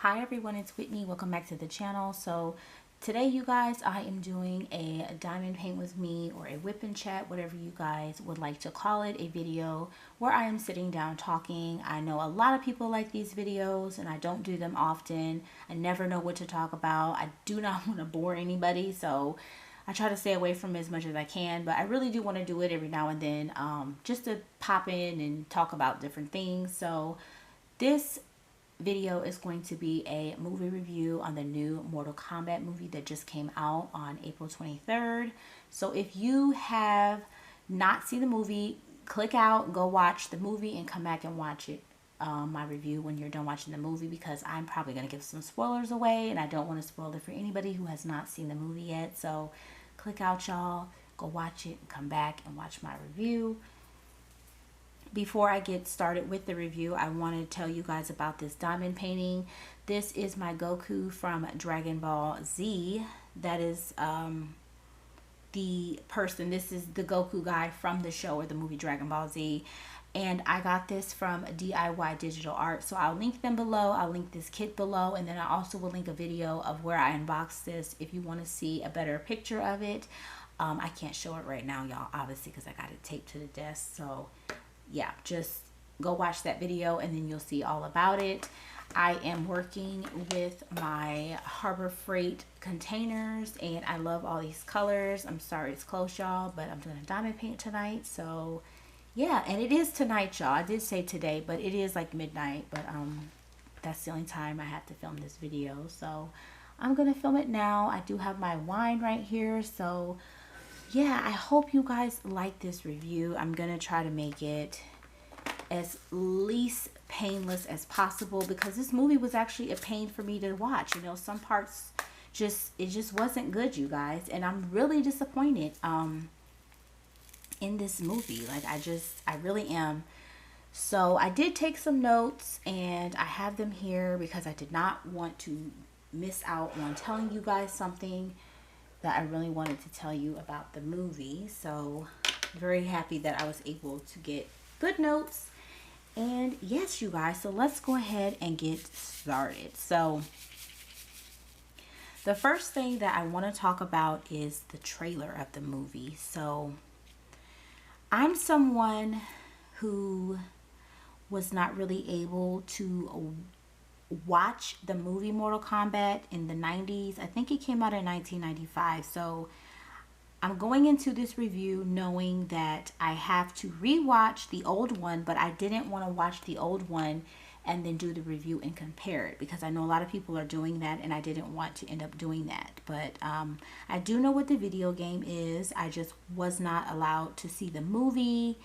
Hi everyone, it's Whitney. Welcome back to the channel. So today you guys, I am doing a diamond paint with me, or a whip and chat, whatever you guys would like to call it, a video where I am sitting down talking. I know a lot of people like these videos and I don't do them often. I never know what to talk about. I do not want to bore anybody, so I try to stay away from as much as I can, but I really do want to do it every now and then, just to pop in and talk about different things. So this video is going to be a movie review on the new Mortal Kombat movie that just came out on April 23rd. So if you have not seen the movie, click out, go watch the movie, and come back and watch it, my review, when you're done watching the movie, because I'm probably going to give some spoilers away and I don't want to spoil it for anybody who has not seen the movie yet. So click out, y'all, go watch it, and come back and watch my review. Before I get started with the review, I want to tell you guys about this diamond painting. This is my Goku from Dragon Ball Z. That is the person. This is the Goku guy from the show or the movie Dragon Ball Z. And I got this from DIY Digital Art. So I'll link them below. I'll link this kit below. And then I also will link a video of where I unboxed this if you want to see a better picture of it. I can't show it right now, y'all, obviously, because I got it taped to the desk. So yeah, just go watch that video and then you'll see all about it. I am working with my Harbor Freight containers and I love all these colors. I'm sorry it's close, y'all, but I'm doing a diamond paint tonight. So yeah, and it is tonight, y'all. I did say today, but it is like midnight, but that's the only time I have to film this video. So I'm gonna film it now. I do have my wine right here, so yeah, I hope you guys like this review. I'm gonna try to make it as least painless as possible, because this movie was actually a pain for me to watch. You know, some parts it just wasn't good, you guys, and I'm really disappointed in this movie. Like, I really am. So I did take some notes and I have them here because I did not want to miss out on telling you guys something that I really wanted to tell you about the movie. So very happy that I was able to get good notes. And yes, you guys, so let's go ahead and get started. So the first thing that I want to talk about is the trailer of the movie. So I'm someone who was not really able to watch the movie Mortal Kombat in the 90s. I think it came out in 1995. So I'm going into this review knowing that I have to rewatch the old one, but I didn't want to watch the old one and then do the review and compare it, because I know a lot of people are doing that and I didn't want to end up doing that. But I do know what the video game is. I just was not allowed to see the movie.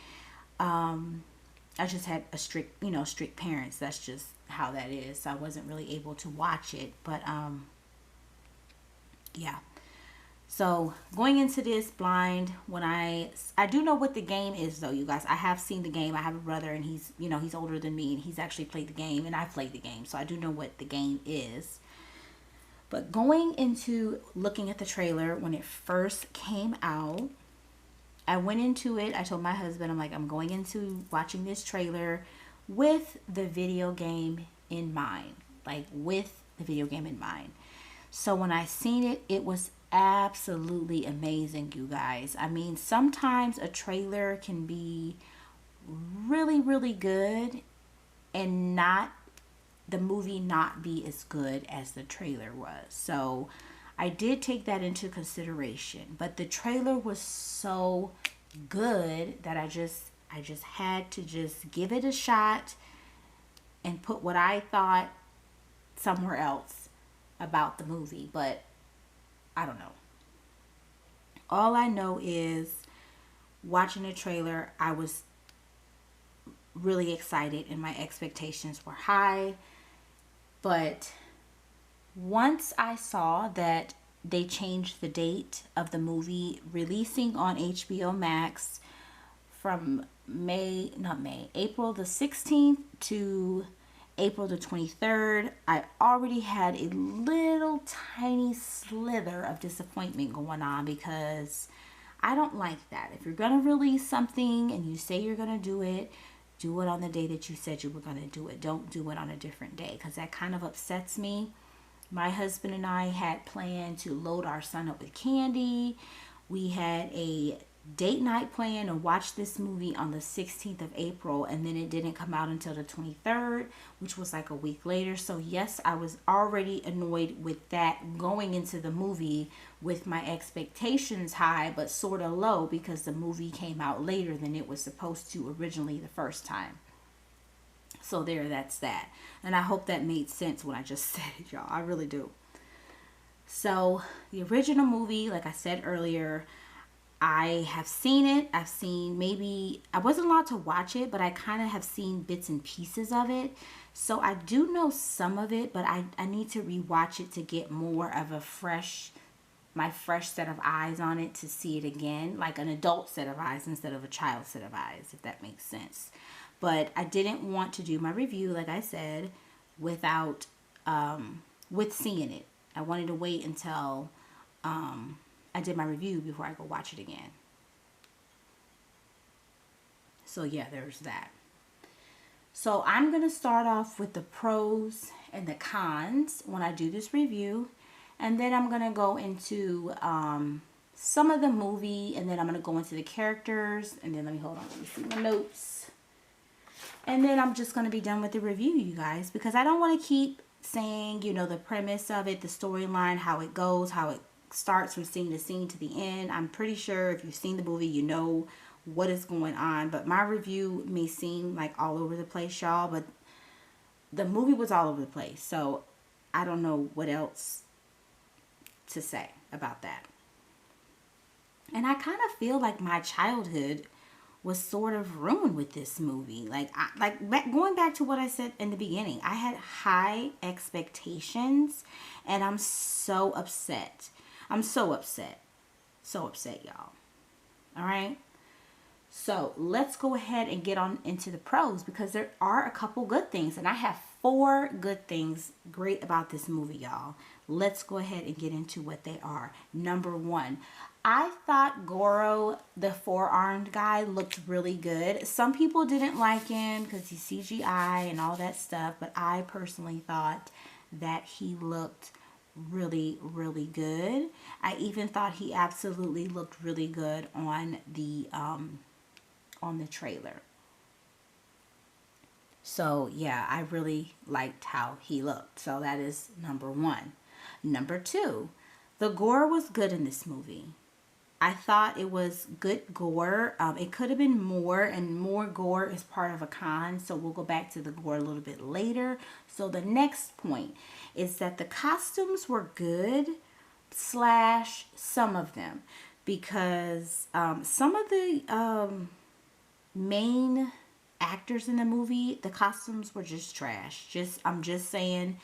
I just had a strict parents. That's just how that is. So I wasn't really able to watch it. But yeah. So going into this blind, when I do know what the game is, though, you guys. I have seen the game. I have a brother and he's older than me, and he's actually played the game and I've played the game. So I do know what the game is. But going into looking at the trailer when it first came out, I went into it, I told my husband, I'm like, I'm going into watching this trailer with the video game in mind. Like, with the video game in mind. So when I seen it, it was absolutely amazing, you guys. I mean, sometimes a trailer can be really, really good and the movie not be as good as the trailer was. So I did take that into consideration, but the trailer was so good that I just had to just give it a shot and put what I thought somewhere else about the movie. But I don't know. All I know is watching the trailer, I was really excited and my expectations were high. But once I saw that they changed the date of the movie releasing on hbomax from April the 16th to April the 23rd, I already had a little tiny slither of disappointment going on, because I don't like that. If you're going to release something and you say you're going to do it, Do it on the day that you said you were going to do it. Don't do it on a different day, because that kind of upsets me. My husband and I had planned to load our son up with candy. We had a date night plan and watch this movie on the 16th of April, and then it didn't come out until the 23rd, which was like a week later. So yes, I was already annoyed with that going into the movie with my expectations high but sort of low, because the movie came out later than it was supposed to originally the first time. So there, that's that. And I hope that made sense when I just said it, y'all. I really do. So the original movie, like I said earlier, I have seen it. I've seen, maybe, I wasn't allowed to watch it, but I kind of have seen bits and pieces of it. So I do know some of it, but I need to rewatch it to get more of a my fresh set of eyes on it, to see it again, like an adult set of eyes instead of a child set of eyes, if that makes sense. But I didn't want to do my review, like I said, without, with seeing it. I wanted to wait until, I did my review before I go watch it again. So yeah, there's that. So I'm going to start off with the pros and the cons when I do this review. And then I'm going to go into some of the movie. And then I'm going to go into the characters. And then let me see my notes. And then I'm just going to be done with the review, you guys. Because I don't want to keep saying, you know, the premise of it, the storyline, how it goes, how it starts from scene to scene to the end. I'm pretty sure if you've seen the movie, you know what is going on. But my review may seem like all over the place, y'all. But the movie was all over the place. So I don't know what else to say about that. And I kind of feel like my childhood was sort of ruined with this movie. Going back to what I said in the beginning, I had high expectations, and I'm so upset. I'm so upset. So upset, y'all. All right? So let's go ahead and get on into the pros, because there are a couple good things. And I have 4 good things great about this movie, y'all. Let's go ahead and get into what they are. Number 1, I thought Goro, the 4-armed guy, looked really good. Some people didn't like him because he's CGI and all that stuff. But I personally thought that he looked really, really good. I even thought he absolutely looked really good on the trailer. So yeah, I really liked how he looked. So that is number 1. Number 2, the gore was good in this movie. I thought it was good gore. It could have been more, and more gore is part of a con. So we'll go back to the gore a little bit later. So the next point is that the costumes were good, / some of them. Because some of the main actors in the movie, the costumes were just trash. I'm just saying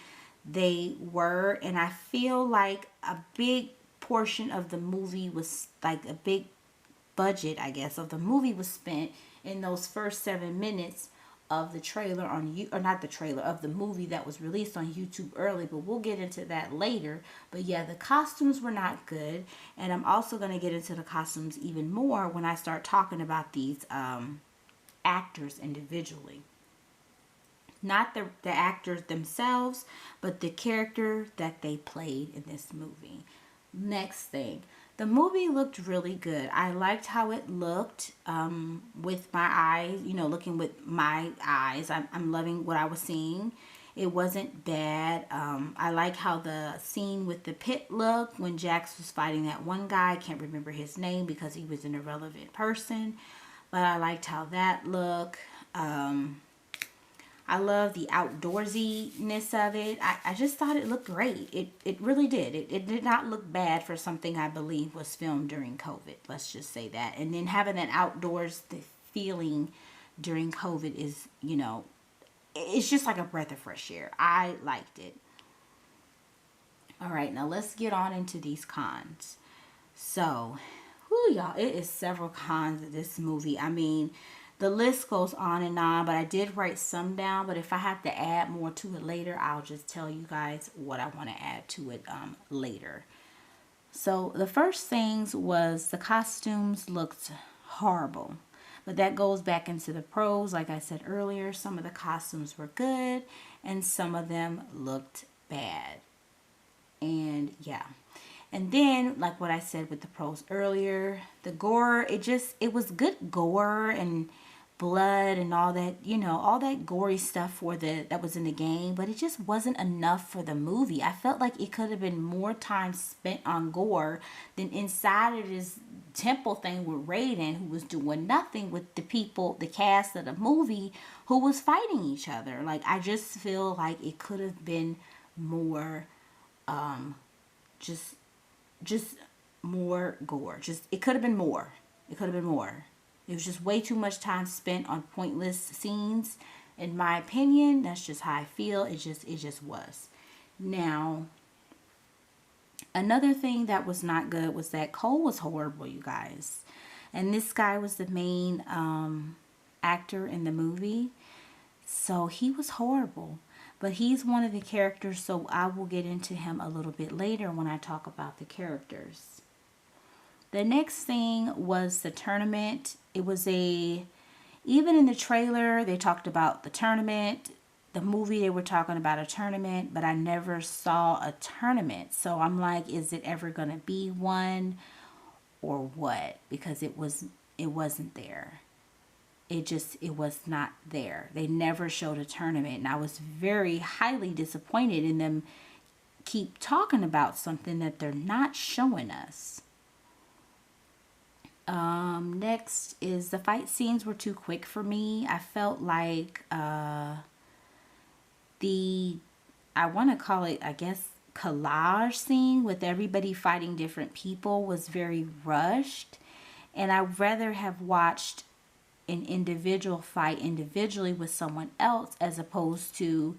they were. And I feel like a big portion of the movie was, like a big budget, I guess, of the movie was spent in those first 7 minutes of the trailer of the movie that was released on YouTube early, but we'll get into that later. But yeah, the costumes were not good, and I'm also going to get into the costumes even more when I start talking about these actors individually. Not the actors themselves, but the character that they played in this movie. Next thing, the movie looked really good. I liked how it looked with my eyes, looking with my eyes. I'm loving what I was seeing. It wasn't bad. I like how the scene with the pit looked when Jax was fighting that one guy. I can't remember his name because he was an irrelevant person. But I liked how that looked. I love the outdoorsiness of it. I just thought it looked great. It really did. It did not look bad for something I believe was filmed during COVID. Let's just say that. And then having that outdoors feeling during COVID is, it's just like a breath of fresh air. I liked it. All right, now let's get on into these cons. So, y'all, it is several cons of this movie. I mean, the list goes on and on, but I did write some down. But if I have to add more to it later, I'll just tell you guys what I want to add to it later. So the first things was the costumes looked horrible. But that goes back into the pros. Like I said earlier, some of the costumes were good and some of them looked bad. And yeah. And then, like what I said with the pros earlier, the gore, it was good gore and blood and all that, all that gory stuff that was in the game, but it just wasn't enough for the movie. I felt like it could have been more time spent on gore than inside of this temple thing with Raiden, who was doing nothing with the people, the cast of the movie, who was fighting each other. Like, I just feel like it could have been more, just more gore. It could have been more. It could have been more. It was just way too much time spent on pointless scenes. In my opinion, that's just how I feel. It just was. Now, another thing that was not good was that Cole was horrible, you guys. And this guy was the main actor in the movie. So he was horrible. But he's one of the characters, so I will get into him a little bit later when I talk about the characters. The next thing was the tournament. It was even in the trailer, they talked about the tournament. The movie, they were talking about a tournament, but I never saw a tournament. So I'm like, is it ever going to be one or what? Because it wasn't there. It was not there. They never showed a tournament. And I was very highly disappointed in them keep talking about something that they're not showing us. Next is the fight scenes were too quick for me. I felt like I want to call it, I guess, collage scene with everybody fighting different people was very rushed. And I'd rather have watched an individual fight individually with someone else as opposed to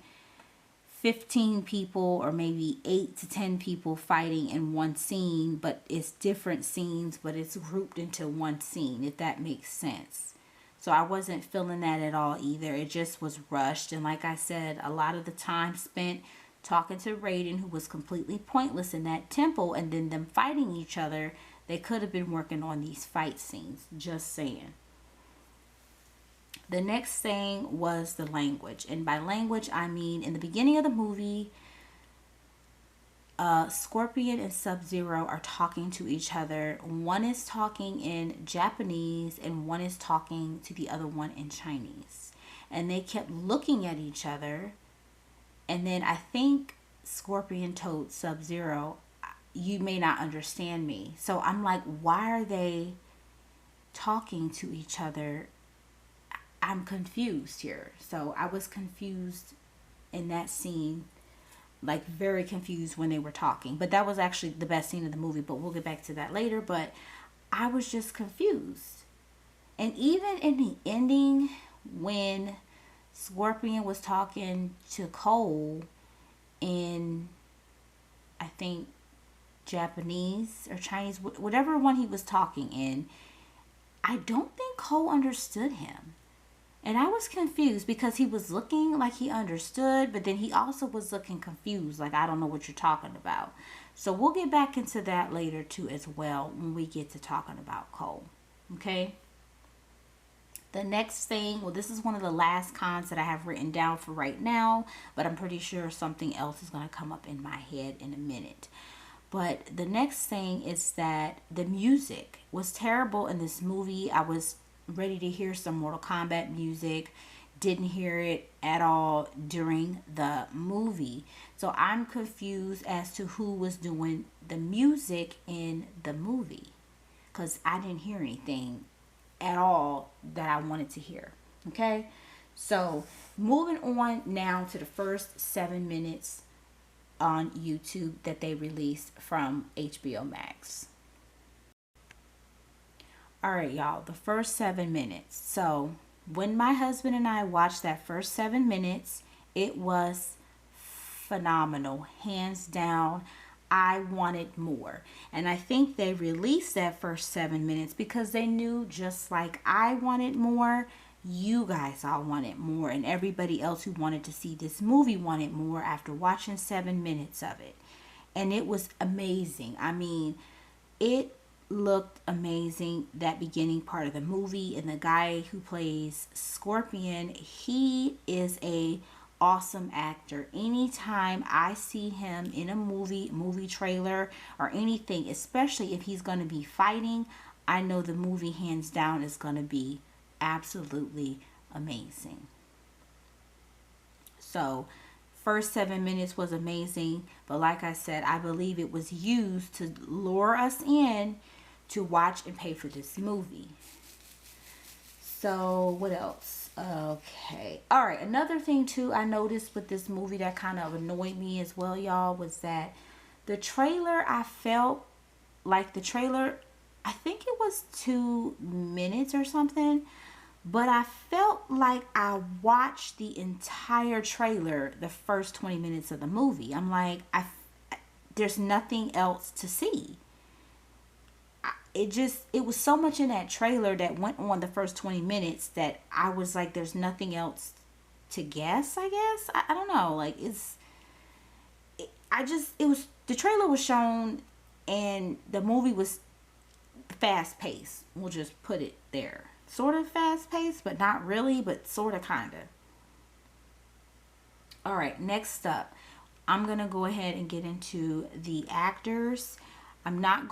15 people or maybe 8 to 10 people fighting in one scene, but it's different scenes, but it's grouped into one scene, if that makes sense. So I wasn't feeling that at all either. It just was rushed. And like I said, a lot of the time spent talking to Raiden, who was completely pointless in that temple, and then them fighting each other. They could have been working on these fight scenes. Just saying. The next thing was the language. And by language, I mean in the beginning of the movie, Scorpion and Sub-Zero are talking to each other. One is talking in Japanese and one is talking to the other one in Chinese. And they kept looking at each other. And then I think Scorpion told Sub-Zero, you may not understand me. So I'm like, why are they talking to each other? I'm confused here. So I was confused in that scene, like very confused when they were talking. But that was actually the best scene of the movie, but we'll get back to that later. But I was just confused. And even in the ending, when Scorpion was talking to Cole in, I think, Japanese or Chinese, whatever one he was talking in, I don't think Cole understood him. And I was confused because he was looking like he understood, but then he also was looking confused, like, I don't know what you're talking about. So we'll get back into that later too as well when we get to talking about Cole. Okay? The next thing, well, this is one of the last cons that I have written down for right now, but I'm pretty sure something else is going to come up in my head in a minute. But the next thing is that the music was terrible in this movie. I was ready to hear some Mortal Kombat music. Didn't hear it at all during the movie. So I'm confused as to who was doing the music in the movie, because I didn't hear anything at all that I wanted to hear. Okay, so moving on now to the first 7 minutes on YouTube that they released from hbomax. All right, y'all, the first 7 minutes. So when my husband and I watched that first 7 minutes, it was phenomenal, hands down. I wanted more. And I think they released that first 7 minutes because they knew, just like I wanted more, you guys all wanted more, and everybody else who wanted to see this movie wanted more after watching 7 minutes of it. And it was amazing. I mean, it looked amazing, that beginning part of the movie. And the guy who plays Scorpion, he is a awesome actor. Anytime I see him in a movie trailer or anything, especially if he's going to be fighting, I know the movie hands down is going to be absolutely amazing. So first 7 minutes was amazing, but like I said, I believe it was used to lure us in to watch and pay for this movie. So what else? Okay, all right, another thing too I noticed with this movie that kind of annoyed me as well, y'all, was that the trailer, I felt like the trailer, I think it was 2 minutes or something, but I felt like I watched the entire trailer the first 20 minutes of the movie. I'm like, there's nothing else to see. It was so much in that trailer that went on the first 20 minutes that I was like, there's nothing else to guess, I guess. I don't know. Like, the trailer was shown and the movie was fast paced. We'll just put it there. Sort of fast paced, but not really, but sort of, kind of. All right, next up, I'm going to go ahead and get into the actors. I'm not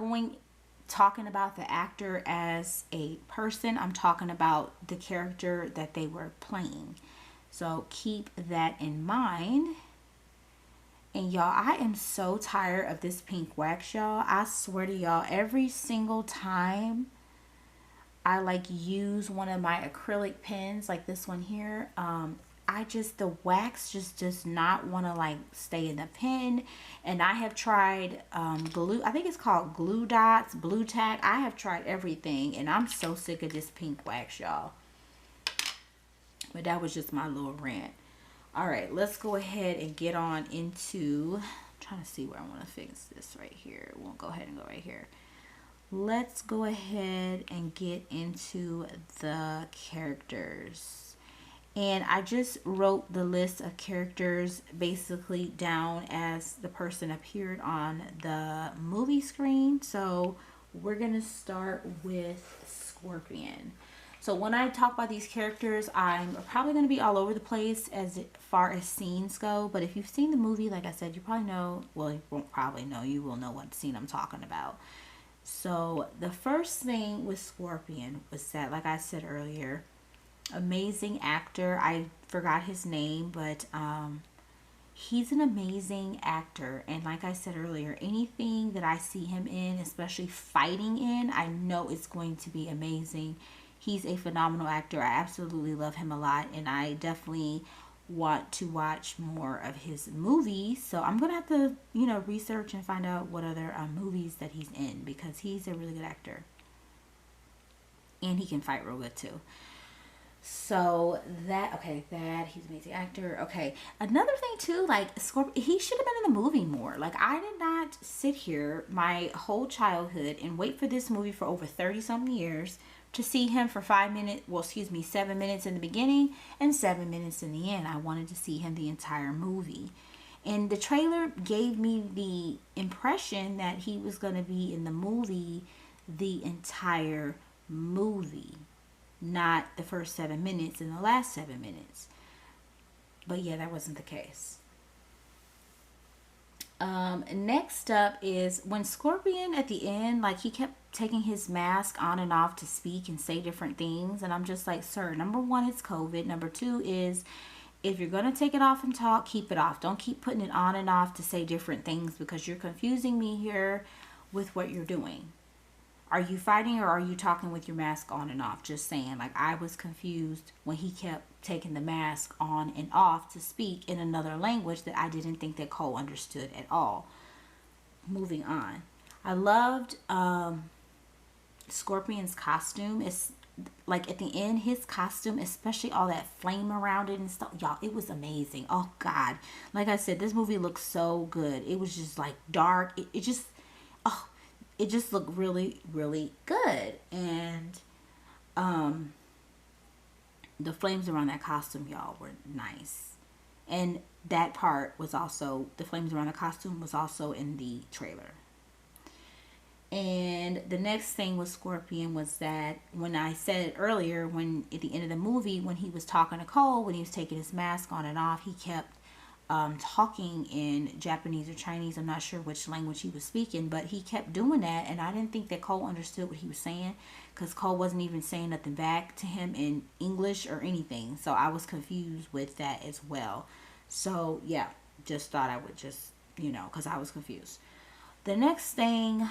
talking about the actor as a person. I'm talking about the character that they were playing. So keep that in mind. And y'all, I am so tired of this pink wax, y'all. I swear to y'all, every single time I like use one of my acrylic pens, like this one here, the wax just does not want to like stay in the pen. And I have tried glue, I think it's called glue dots, blue tack. I have tried everything and I'm so sick of this pink wax, y'all. But that was just my little rant. All right, let's go ahead and get on into, I'm trying to see where I want to fix this right here. We'll go ahead and go right here. Let's go ahead and get into the characters. And I just wrote the list of characters basically down as the person appeared on the movie screen. So we're going to start with Scorpion. So when I talk about these characters, I'm probably going to be all over the place as far as scenes go. But if you've seen the movie, like I said, you probably know, well, you won't probably know, you will know what scene I'm talking about. So the first thing with Scorpion was that, like I said earlier, amazing actor. I forgot his name, but he's an amazing actor. And like I said earlier, anything that I see him in, especially fighting in, I know it's going to be amazing. He's a phenomenal actor. I absolutely love him a lot, and I definitely want to watch more of his movies. So I'm gonna have to, research and find out what other movies that he's in, because he's a really good actor and he can fight real good too. So that he's an amazing actor. Okay, another thing too, like Scorpion, he should have been in the movie more. Like, I did not sit here my whole childhood and wait for this movie for over 30 something years to see him for 7 minutes in the beginning and 7 minutes in the end. I wanted to see him the entire movie. And the trailer gave me the impression that he was going to be in the movie the entire movie, not the first 7 minutes and the last 7 minutes. But yeah, that wasn't the case. Next up is when Scorpion at the end, like, he kept taking his mask on and off to speak and say different things, and I'm just like, sir, number one, it's COVID. Number two is, if you're going to take it off and talk, keep it off. Don't keep putting it on and off to say different things, because you're confusing me here with what you're doing. Are you fighting, or are you talking with your mask on and off? Just saying. Like, I was confused when he kept taking the mask on and off to speak in another language that I didn't think that Cole understood at all. Moving on. I loved Scorpion's costume. It's like, at the end, his costume, especially all that flame around it and stuff, y'all, it was amazing. Oh God, like I said, this movie looks so good. It was just like dark. It just looked really, really good. And the flames around that costume, y'all, were nice. And that part was also, the flames around the costume was also in the trailer. And the next thing with Scorpion was that when I said it earlier, when at the end of the movie, when he was talking to Cole, when he was taking his mask on and off, he kept talking in Japanese or Chinese. I'm not sure which language he was speaking, but he kept doing that. And I didn't think that Cole understood what he was saying, because Cole wasn't even saying nothing back to him in English or anything. So I was confused with that as well. So yeah, just thought I would just, because I was confused. The next thing,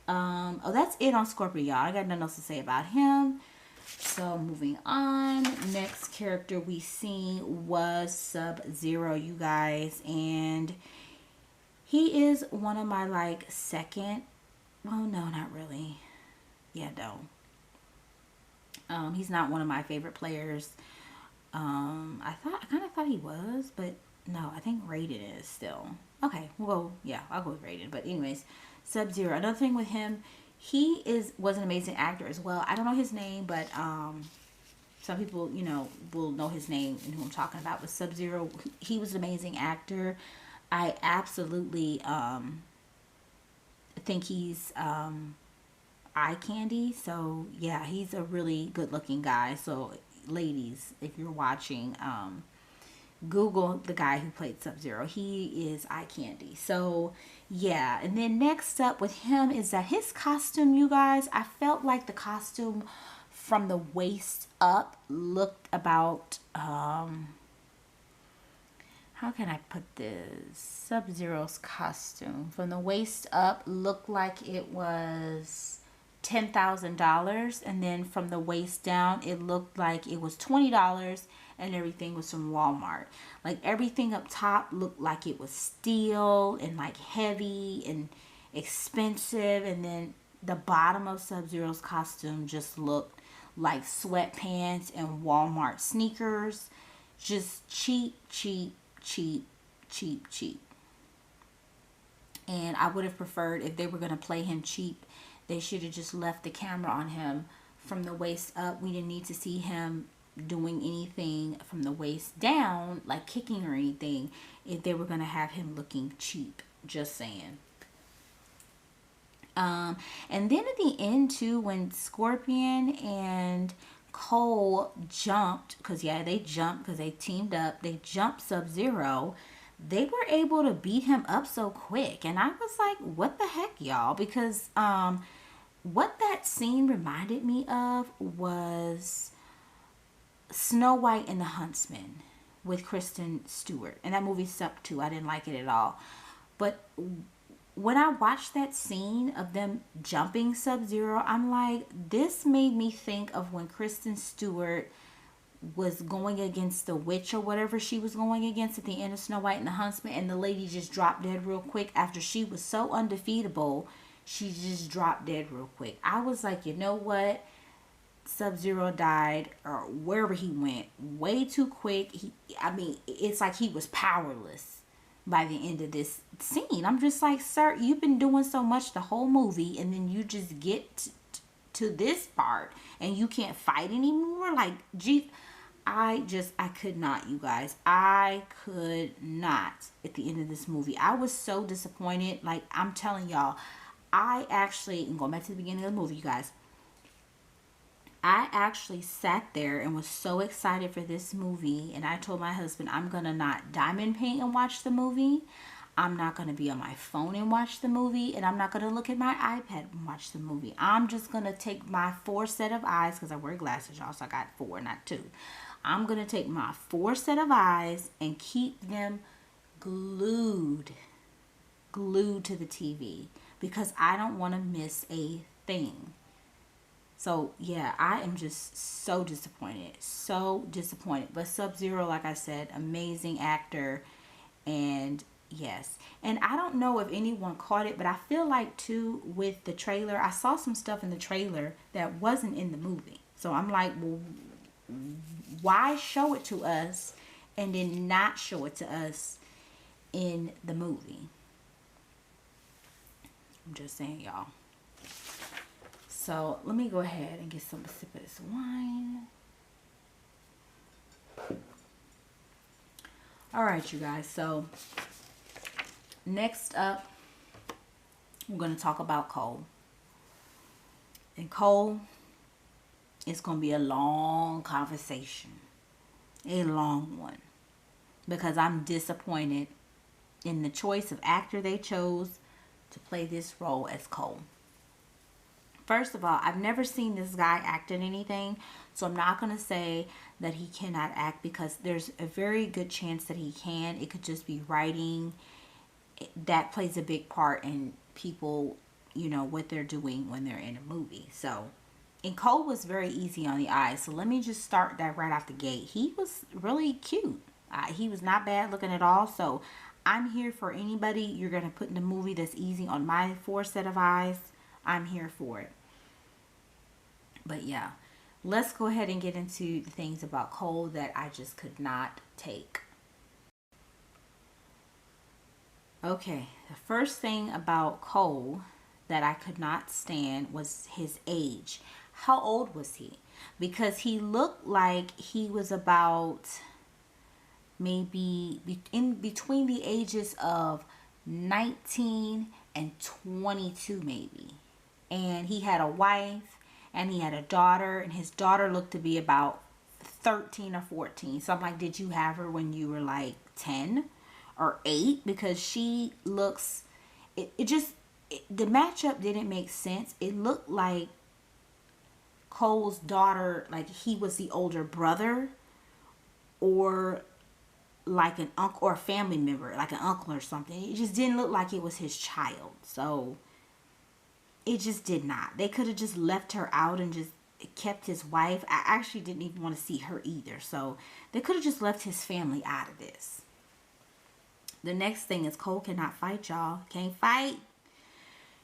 oh, that's it on Scorpio, y'all. I got nothing else to say about him. So moving on, next character we seen was Sub-Zero, you guys, and he is one of my like second. Well, no, not really. Yeah, no. He's not one of my favorite players. I kind of thought he was, but no, I think Raiden is still. Okay, well, yeah, I'll go with Raiden. But anyways, Sub-Zero. Another thing with him, he was an amazing actor as well. I don't know his name, but some people, will know his name and who I'm talking about. With Sub-Zero, he was an amazing actor. I absolutely think he's eye candy. So yeah, he's a really good looking guy. So ladies, if you're watching, Google the guy who played Sub-Zero. He is eye candy. So yeah, and then next up with him is that his costume, you guys, I felt like the costume from the waist up looked about how can I put this? Sub-Zero's costume from the waist up looked like it was $10,000, and then from the waist down it looked like it was $20, and everything was from Walmart. Like everything up top looked like it was steel and like heavy and expensive, and then the bottom of Sub-Zero's costume just looked like sweatpants and Walmart sneakers. Just cheap, cheap, cheap, cheap, cheap. And I would have preferred, if they were going to play him cheap, they should have just left the camera on him from the waist up. We didn't need to see him doing anything from the waist down, like kicking or anything, if they were going to have him looking cheap. Just saying. And then at the end too, when Scorpion and Cole jumped, because yeah, they jumped because they teamed up, they jumped Sub-Zero, they were able to beat him up so quick. And I was like, what the heck, y'all? Because what that scene reminded me of was Snow White and the Huntsman with Kristen Stewart. And that movie sucked too. I didn't like it at all. But when I watched that scene of them jumping Sub-Zero, I'm like, this made me think of when Kristen Stewart was going against the witch or whatever she was going against at the end of Snow White and the Huntsman, and the lady just dropped dead real quick after she was so undefeatable. She just dropped dead real quick. I was like, you know what? Sub-Zero died, or wherever he went, way too quick. It's like he was powerless by the end of this scene. I'm just like, sir, you've been doing so much the whole movie, and then you just get to this part and you can't fight anymore. Like, gee, I could not, you guys. I could not at the end of this movie. I was so disappointed. Like, I'm telling y'all, I actually, and going back to the beginning of the movie, you guys, I actually sat there and was so excited for this movie, and I told my husband, I'm going to not diamond paint and watch the movie. I'm not going to be on my phone and watch the movie, and I'm not going to look at my iPad and watch the movie. I'm just going to take my 4 set of eyes, because I wear glasses, y'all, so I got 4, not 2. I'm going to take my 4 set of eyes and keep them glued to the TV, because I don't want to miss a thing. So, yeah, I am just so disappointed. So disappointed. But Sub-Zero, like I said, amazing actor. And, yes. And I don't know if anyone caught it, but I feel like, too, with the trailer, I saw some stuff in the trailer that wasn't in the movie. So, I'm like, well, why show it to us and then not show it to us in the movie? I'm just saying, y'all. So, let me go ahead and get some sip of this wine. Alright, you guys. So, next up, we're going to talk about Cole. And Cole, it's going to be a long conversation. A long one. Because I'm disappointed in the choice of actor they chose to play this role as Cole. First of all, I've never seen this guy act in anything, so I'm not going to say that he cannot act, because there's a very good chance that he can. It could just be writing. That plays a big part in people, you know, what they're doing when they're in a movie. So, and Cole was very easy on the eyes. So let me just start that right off the gate. He was really cute. He was not bad looking at all. So I'm here for anybody you're going to put in the movie that's easy on my 4 set of eyes. I'm here for it. But yeah, let's go ahead and get into the things about Cole that I just could not take. Okay, the first thing about Cole that I could not stand was his age. How old was he? Because he looked like he was about maybe in between the ages of 19 and 22 maybe. And he had a wife and he had a daughter, and his daughter looked to be about 13 or 14. So I'm like, did you have her when you were like 10 or 8? Because she looks, the matchup didn't make sense. It looked like Cole's daughter, like he was the older brother, or like an uncle or a family member, like an uncle or something. It just didn't look like it was his child. So it just did not. They could have just left her out and just kept his wife. I actually didn't even want to see her either. So they could have just left his family out of this. The next thing is Cole cannot fight, y'all. Can't fight.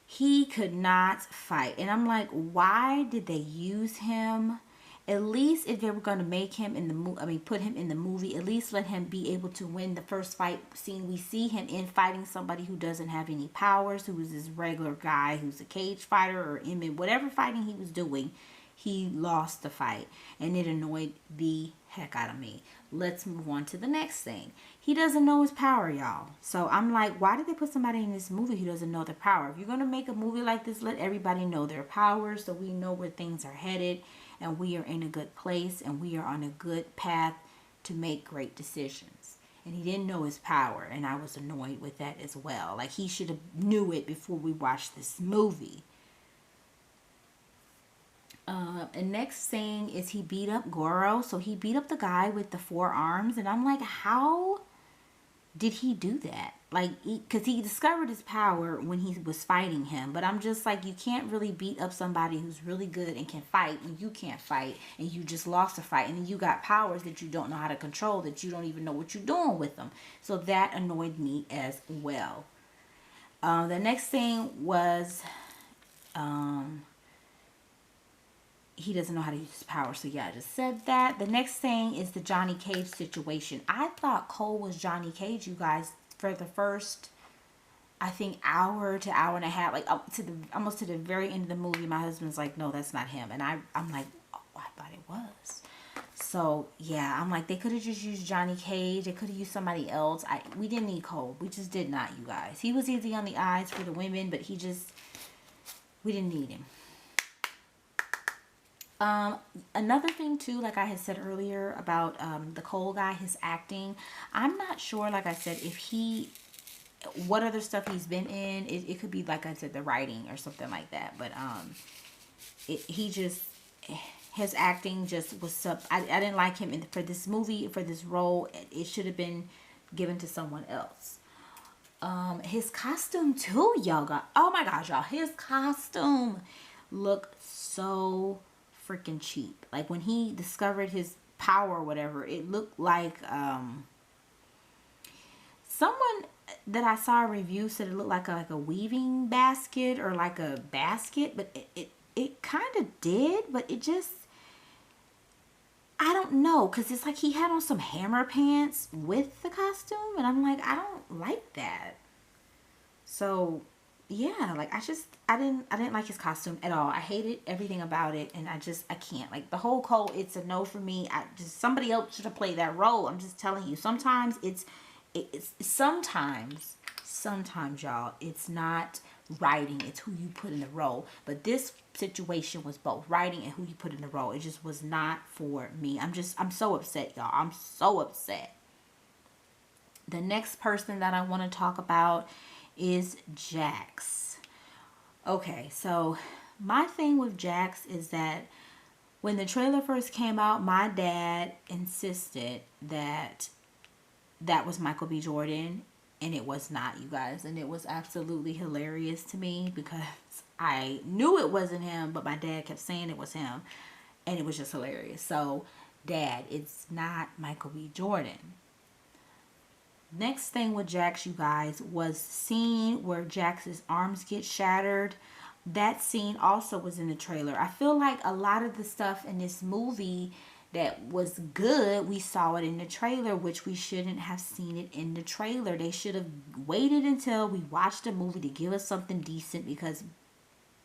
He could not fight. And I'm like, why did they use him? At least if they were going to make him in the movie, put him in the movie, at least let him be able to win the first fight scene we see him in, fighting somebody who doesn't have any powers, who is this regular guy who's a cage fighter or in whatever fighting he was doing. He lost the fight, and it annoyed the heck out of me. Let's move on to the next thing. He doesn't know his power, y'all. So I'm like, why did they put somebody in this movie who doesn't know their power? If you're going to make a movie like this, let everybody know their powers so we know where things are headed, and we are in a good place, and we are on a good path to make great decisions. And he didn't know his power, and I was annoyed with that as well. Like, he should have knew it before we watched this movie. And next thing is he beat up Goro. So he beat up the guy with the 4 arms, and I'm like, how did he do that? Like, because he discovered his power when he was fighting him. But I'm just like, you can't really beat up somebody who's really good and can fight when you can't fight, and you just lost a fight, and then you got powers that you don't know how to control, that you don't even know what you're doing with them. So that annoyed me as well. The next thing was he doesn't know how to use his power. So yeah, I just said that. The next thing is the Johnny Cage situation. I thought Cole was Johnny Cage, you guys, for the first, I think, hour to hour and a half, like up to the almost to the very end of the movie. My husband's like, no, that's not him. And I'm like, oh, I thought it was. So yeah, I'm like, they could have just used Johnny Cage. They could have used somebody else. We didn't need Cole. We just did not, you guys. He was easy on the eyes for the women, but we didn't need him. Another thing too, like I had said earlier about the Cole guy, his acting, I'm not sure, like I said, what other stuff he's been in. It could be, like I said, the writing or something like that, but his acting just was I didn't like him for this movie, for this role. It should have been given to someone else. His costume too, y'all, oh my gosh, y'all, his costume looked so freaking cheap. Like, when he discovered his power or whatever, it looked like someone that I saw a review said it looked like a weaving basket, or like a basket, but it kind of did, but it just, I don't know, because it's like he had on some hammer pants with the costume, and I'm like, I don't like that. So yeah, like, I didn't like his costume at all. I hated everything about it, and I can't. Like, the whole Cole, it's a no for me. Somebody else should have played that role. I'm just telling you. Sometimes sometimes, y'all, it's not writing, it's who you put in the role. But this situation was both writing and who you put in the role. It just was not for me. I'm so upset, y'all. I'm so upset. The next person that I want to talk about is Jax. Okay, so my thing with Jax is that when the trailer first came out, my dad insisted that that was Michael B. Jordan, and it was not, you guys. And it was absolutely hilarious to me because I knew it wasn't him, but my dad kept saying it was him, and it was just hilarious. So, Dad, it's not Michael B. Jordan. Next thing with Jax, you guys, was scene where Jax's arms get shattered. That scene also was in the trailer. I feel like a lot of the stuff in this movie that was good, we saw it in the trailer, which we shouldn't have seen it in the trailer. They should have waited until we watched the movie to give us something decent, because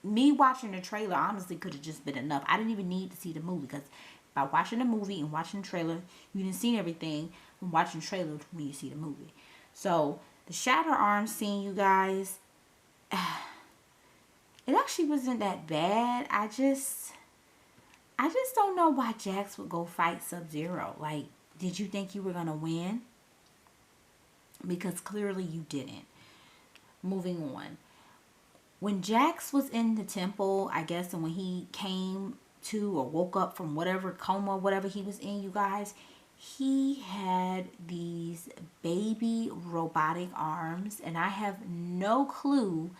me watching the trailer honestly could have just been enough. I didn't even need to see the movie, because by watching the movie and watching the trailer, you didn't see everything from watching the trailer when you see the movie. So the shatter arm scene, you guys, it actually wasn't that bad. I just don't know why Jax would go fight Sub-Zero. Like, did you think you were gonna win? Because clearly you didn't. Moving on. When Jax was in the temple, I guess, and when he came to or woke up from whatever coma, whatever he was in, you guys, he had these baby robotic arms, and I have no clue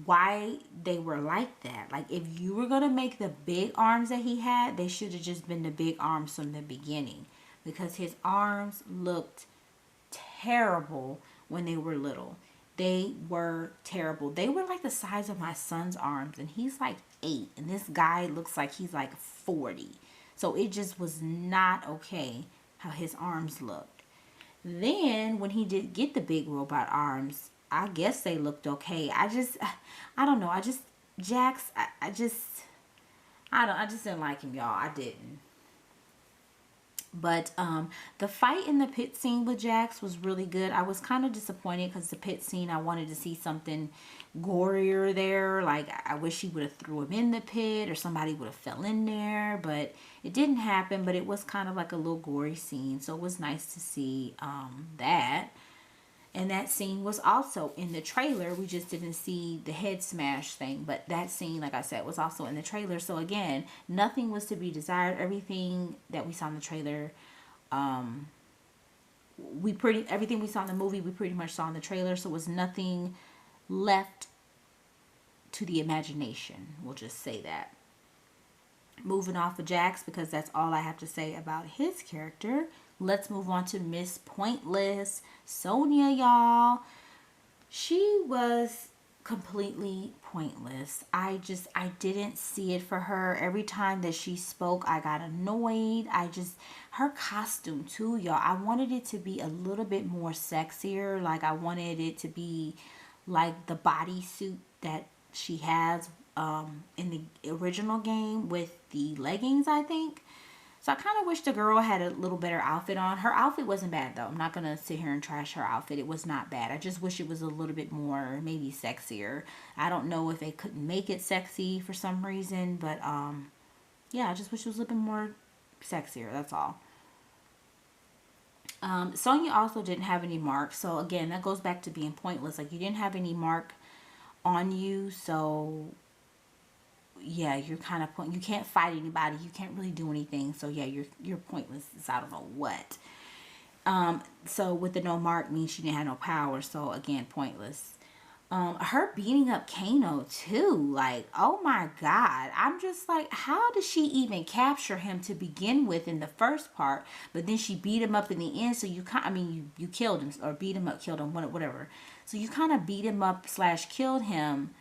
why they were like that. Like, if you were gonna make the big arms that he had, they should have just been the big arms from the beginning, because his arms looked terrible when they were little. They were terrible. They were like the size of my son's arms, and he's like 8, and this guy looks like he's like 40. So it just was not okay how his arms looked. Then when he did get the big robot arms, I guess they looked okay. I don't know. Jax, I just didn't like him, y'all. I didn't. But the fight in the pit scene with Jax was really good. I was kind of disappointed because the pit scene, I wanted to see something gorier there. Like, I wish he would have threw him in the pit or somebody would have fell in there. But it didn't happen. But it was kind of like a little gory scene. So it was nice to see that. And that scene was also in the trailer. We just didn't see the head smash thing. But that scene, like I said, was also in the trailer. So again, nothing was to be desired. Everything that we saw in the trailer, everything we saw in the movie, we pretty much saw in the trailer. So it was nothing left to the imagination. We'll just say that. Moving off of Jax, because that's all I have to say about his character. Let's move on to Miss Pointless. Sonya, y'all. She was completely pointless. I didn't see it for her. Every time that she spoke, I got annoyed. Her costume too, y'all. I wanted it to be a little bit more sexier. Like, I wanted it to be like the bodysuit that she has in the original game with the leggings, I think. So I kind of wish the girl had a little better outfit on. Her outfit wasn't bad, though. I'm not going to sit here and trash her outfit. It was not bad. I just wish it was a little bit more, maybe sexier. I don't know if they couldn't make it sexy for some reason. But, yeah, I just wish it was a little bit more sexier. That's all. Sonya also didn't have any mark. So, again, that goes back to being pointless. Like, you didn't have any mark on you. So, yeah, you're kind of you can't fight anybody. You can't really do anything. So yeah, you're pointless. It's I don't know what. So with the no mark means she didn't have no power. So again, pointless. Her beating up Kano too. Like, oh my God. I'm just like, how did she even capture him to begin with in the first part? But then she beat him up in the end. So you you killed him, or beat him up, killed him, whatever. So you kind of beat him up / killed him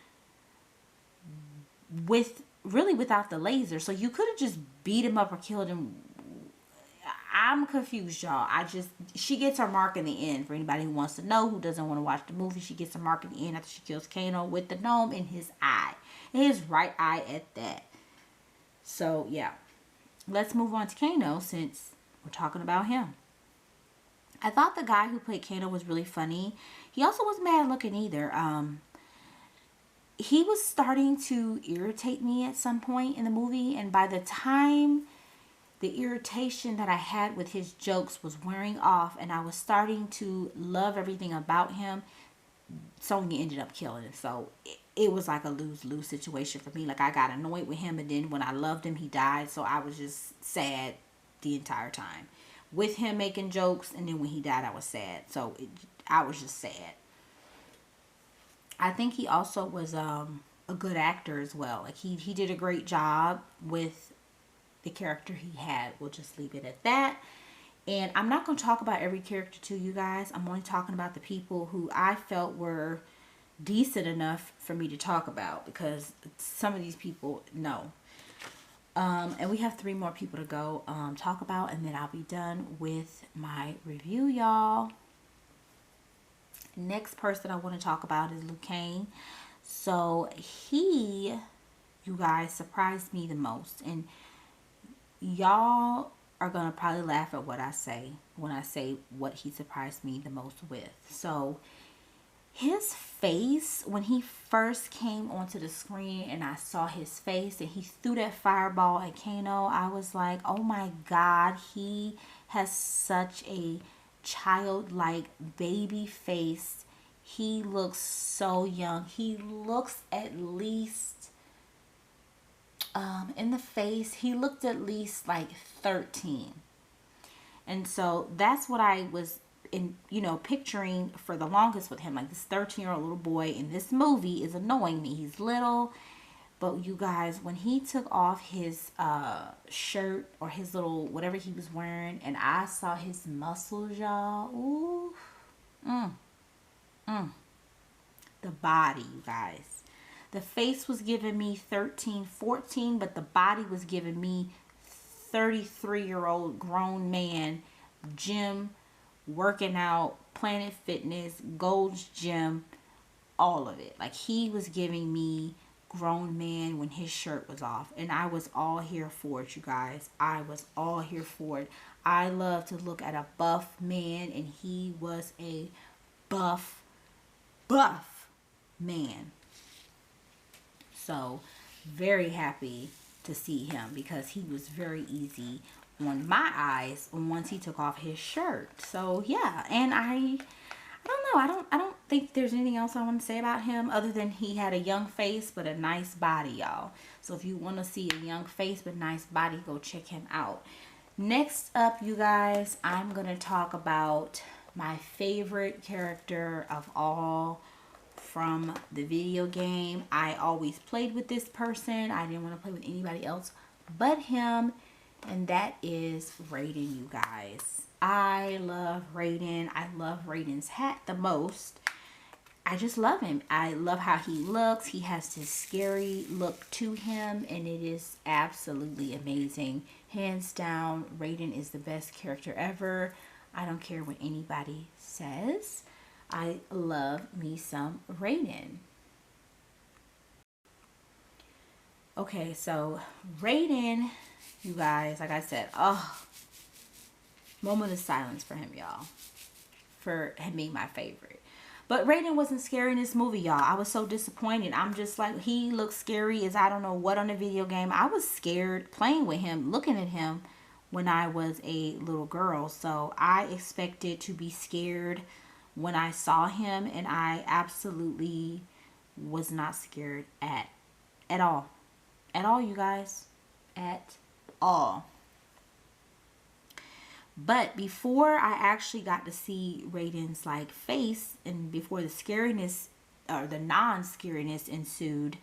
without the laser. So you could have just beat him up or killed him. I'm confused, y'all. She gets her mark in the end. For anybody who wants to know, who doesn't want to watch the movie, she gets her mark in the end after she kills Kano with the gnome in his eye. In his right eye at that. So yeah. Let's move on to Kano since we're talking about him. I thought the guy who played Kano was really funny. He also wasn't bad looking either. He was starting to irritate me at some point in the movie, and by the time the irritation that I had with his jokes was wearing off and I was starting to love everything about him, Sonya ended up killing him. So it was like a lose-lose situation for me. Like, I got annoyed with him, and then when I loved him, he died. So I was just sad the entire time with him making jokes, and then when he died, I was sad. So I was just sad. I think he also was a good actor as well. Like, he did a great job with the character he had. We'll just leave it at that. And I'm not going to talk about every character to you guys. I'm only talking about the people who I felt were decent enough for me to talk about, because some of these people, no. And we have 3 more people to go talk about, and then I'll be done with my review, y'all. Next person I want to talk about is Kane. So he, you guys, surprised me the most. And y'all are going to probably laugh at what I say when I say what he surprised me the most with. So his face, when he first came onto the screen and I saw his face and he threw that fireball at Kano, I was like, oh my God, he has such a childlike baby face. He looks so young. He looks at least in the face, he looked at least like 13. And so that's what I was picturing for the longest with him. Like, this 13-year-old little boy in this movie is annoying me. He's little, but you guys, when he took off his shirt or his little whatever he was wearing, and I saw his muscles, y'all, ooh, the body, you guys. The face was giving me 13, 14, but the body was giving me 33-year-old grown man, gym, working out, Planet Fitness, Gold's Gym, all of it. Like, he was giving me grown man when his shirt was off, and I was all here for it, you guys. I was all here for it. I love to look at a buff man, and he was a buff man. So very happy to see him, because he was very easy on my eyes once he took off his shirt. So yeah, and I don't know, I don't think there's anything else I want to say about him other than he had a young face but a nice body, y'all. So if you want to see a young face but nice body, go check him out. Next up, you guys, I'm gonna talk about my favorite character of all from the video game. I always played with this person. I didn't want to play with anybody else but him, and that is Raiden, you guys. I love Raiden. I love Raiden's hat the most. I just love him. I love how he looks. He has this scary look to him, and it is absolutely amazing. Hands down, Raiden is the best character ever. I don't care what anybody says. I love me some Raiden. Okay, so Raiden, you guys, like I said, moment of silence for him, y'all, for him being my favorite. But Raiden wasn't scary in this movie, y'all. I was so disappointed. I'm just like, he looked scary as I don't know what on the video game. I was scared playing with him, looking at him when I was a little girl. So I expected to be scared when I saw him, and I absolutely was not scared at all. At all, you guys. At all. But before I actually got to see Raiden's like face, and before the scariness or the non-scariness ensued,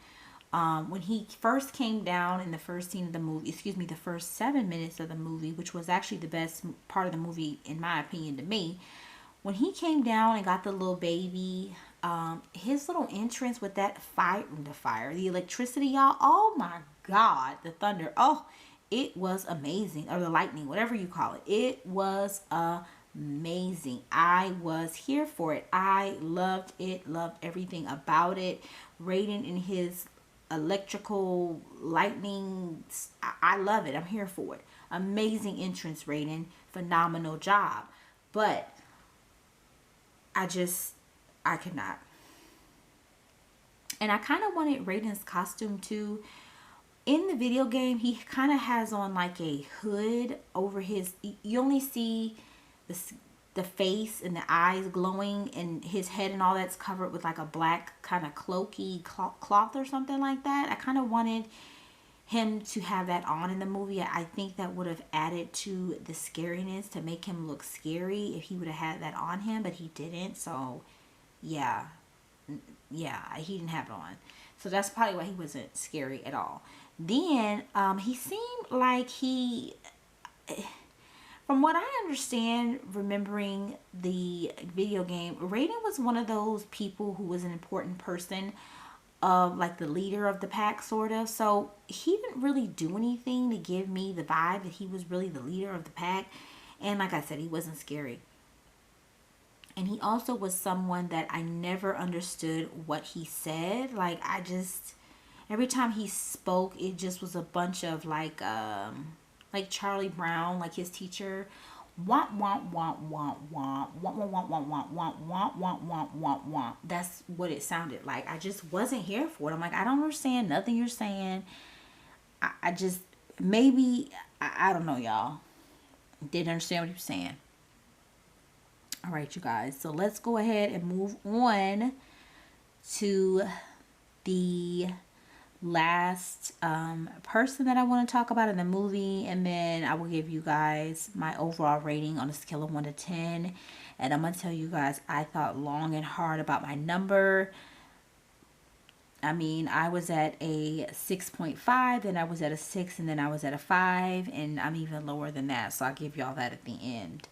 when he first came down in the first scene of the movie, the first 7 minutes of the movie, which was actually the best part of the movie in my opinion to me, when he came down and got the little baby, his little entrance with that the electricity, y'all, oh my God, the thunder, oh, it was amazing, or the lightning, whatever you call it. It was amazing. I was here for it. I loved it, loved everything about it. Raiden and his electrical lightning, I love it. I'm here for it. Amazing entrance, Raiden. Phenomenal job. But I just I could not. And I kind of wanted Raiden's costume too. In the video game, he kind of has on like a hood over his, you only see the face and the eyes glowing, and his head and all that's covered with like a black kind of cloaky cloth or something like that. I kind of wanted him to have that on in the movie. I think that would have added to the scariness to make him look scary if he would have had that on him, but he didn't. So yeah, he didn't have it on. So that's probably why he wasn't scary at all. Then he seemed like he, from what I understand, remembering the video game, Raiden was one of those people who was an important person, of like the leader of the pack, sort of. So he didn't really do anything to give me the vibe that he was really the leader of the pack. And like I said, he wasn't scary. And he also was someone that I never understood what he said. Like, I just, every time he spoke, it just was a bunch of like Charlie Brown, like his teacher. Want, want, want, want, want, want, want, want, want, want, want, want, want, want, want, want. That's what it sounded like. I just wasn't here for it. I'm like, I don't understand nothing you're saying. I just, maybe, I don't know, y'all. Didn't understand what he was saying. All right, you guys. So let's go ahead and move on to the last person that I want to talk about in the movie, and then I will give you guys my overall rating on a scale of 1 to 10. And I'm going to tell you guys, I thought long and hard about my number. I mean, I was at a 6.5, then I was at a 6, and then I was at a 5, and I'm even lower than that. So I'll give y'all that at the end.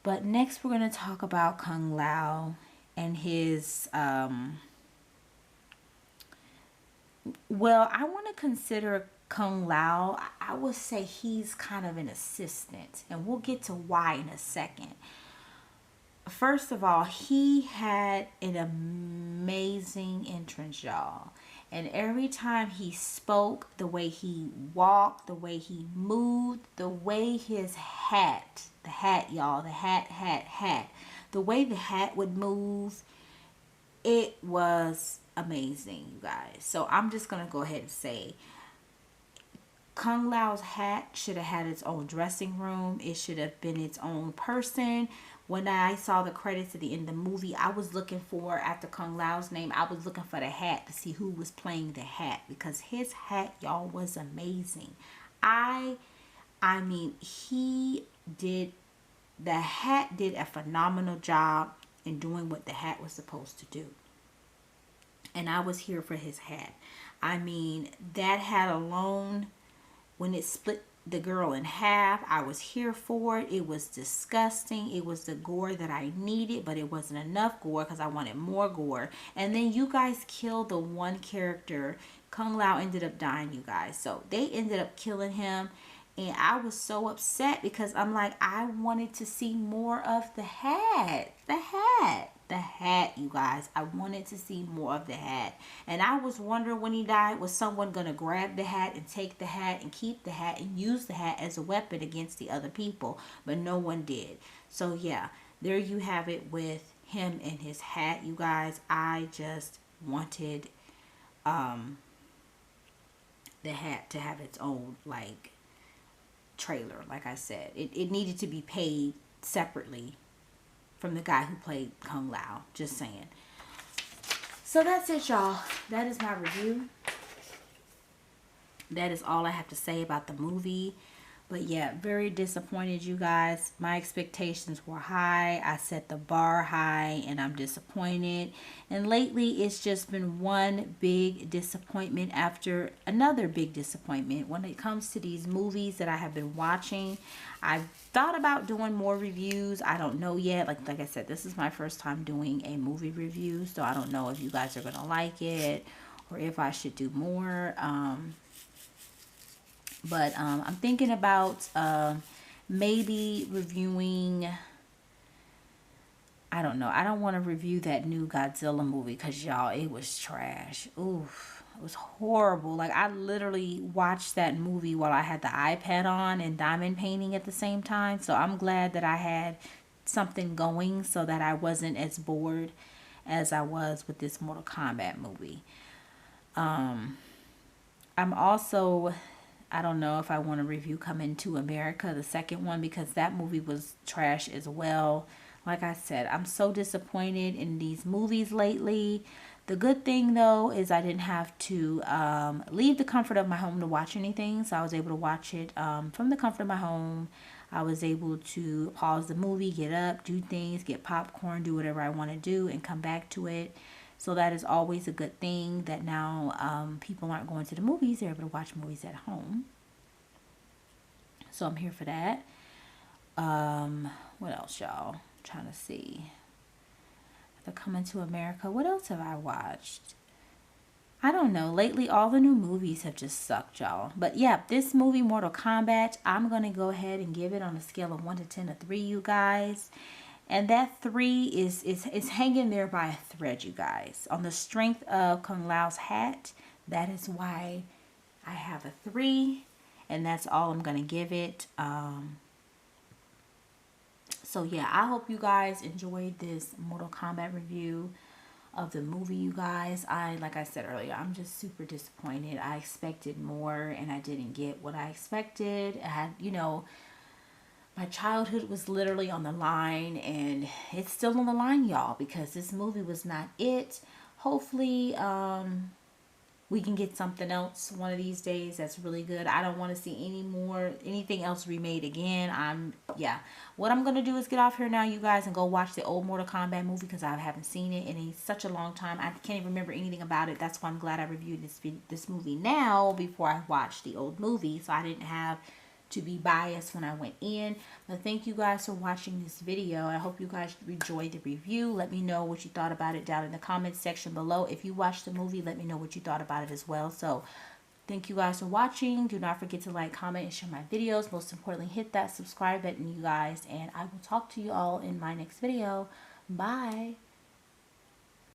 But next we're going to talk about Kung Lao and his, well, I want to consider Kung Lao, I would say he's kind of an assistant. And we'll get to why in a second. First of all, he had an amazing entrance, y'all. And every time he spoke, the way he walked, the way he moved, the way his hat, the hat, y'all, the hat, the way the hat would move, it was amazing, you guys. So I'm just going to go ahead and say Kung Lao's hat should have had its own dressing room. It should have been its own person. When I saw the credits at the end of the movie, I was looking for, after Kung Lao's name, I was looking for the hat to see who was playing the hat, because his hat, y'all, was amazing. I mean, the hat did a phenomenal job in doing what the hat was supposed to do. And I was here for his hat. I mean, that hat alone, when it split the girl in half, I was here for it. It was disgusting. It was the gore that I needed, but it wasn't enough gore because I wanted more gore. And then you guys killed the one character. Kung Lao ended up dying, you guys. So they ended up killing him. And I was so upset because I'm like, I wanted to see more of the hat. The hat, you guys. I wanted to see more of the hat. And I was wondering when he died, was someone going to grab the hat and take the hat and keep the hat and use the hat as a weapon against the other people? But no one did. So yeah, there you have it with him and his hat, you guys. I just wanted the hat to have its own, like, trailer. Like I said, it needed to be paid separately from the guy who played Kung Lao. Just saying. So that's it, y'all. That is my review. That is all I have to say about the movie. But yeah, very disappointed, you guys. My expectations were high. I set the bar high, and I'm disappointed. And lately, it's just been one big disappointment after another big disappointment when it comes to these movies that I have been watching. I've thought about doing more reviews. I don't know yet. Like I said, this is my first time doing a movie review, so I don't know if you guys are going to like it or if I should do more. But I'm thinking about maybe reviewing, I don't know. I don't want to review that new Godzilla movie because, y'all, it was trash. Oof, it was horrible. Like, I literally watched that movie while I had the iPad on and diamond painting at the same time. So I'm glad that I had something going so that I wasn't as bored as I was with this Mortal Kombat movie. I'm also, I don't know if I want to review Coming to America, the second one, because that movie was trash as well. Like I said, I'm so disappointed in these movies lately. The good thing though is I didn't have to leave the comfort of my home to watch anything. So I was able to watch it from the comfort of my home. I was able to pause the movie, get up, do things, get popcorn, do whatever I want to do, and come back to it. So that is always a good thing that now people aren't going to the movies. They're able to watch movies at home. So I'm here for that. What else, y'all? I'm trying to see. The Coming to America. What else have I watched? I don't know. Lately, all the new movies have just sucked, y'all. But yeah, this movie, Mortal Kombat, I'm going to go ahead and give it on a scale of 1 to 10 to 3, you guys. And that 3 is hanging there by a thread, you guys. On the strength of Kung Lao's hat, that is why I have a 3. And that's all I'm going to give it. So yeah, I hope you guys enjoyed this Mortal Kombat review of the movie, you guys. Like I said earlier, I'm just super disappointed. I expected more and I didn't get what I expected. I had, my childhood was literally on the line, and it's still on the line, y'all, because this movie was not it. Hopefully, we can get something else one of these days that's really good. I don't want to see anything else remade again. What I'm going to do is get off here now, you guys, and go watch the old Mortal Kombat movie because I haven't seen it in such a long time. I can't even remember anything about it. That's why I'm glad I reviewed this movie now before I watched the old movie, so I didn't have to be biased when I went in. But thank you guys for watching this video. I hope you guys enjoyed the review. Let me know what you thought about it down in the comments section below. If you watched the movie, let me know what you thought about it as well. So thank you guys for watching. Do not forget to like, comment, and share my videos. Most importantly, hit that subscribe button, you guys, and I will talk to you all in my next video. Bye.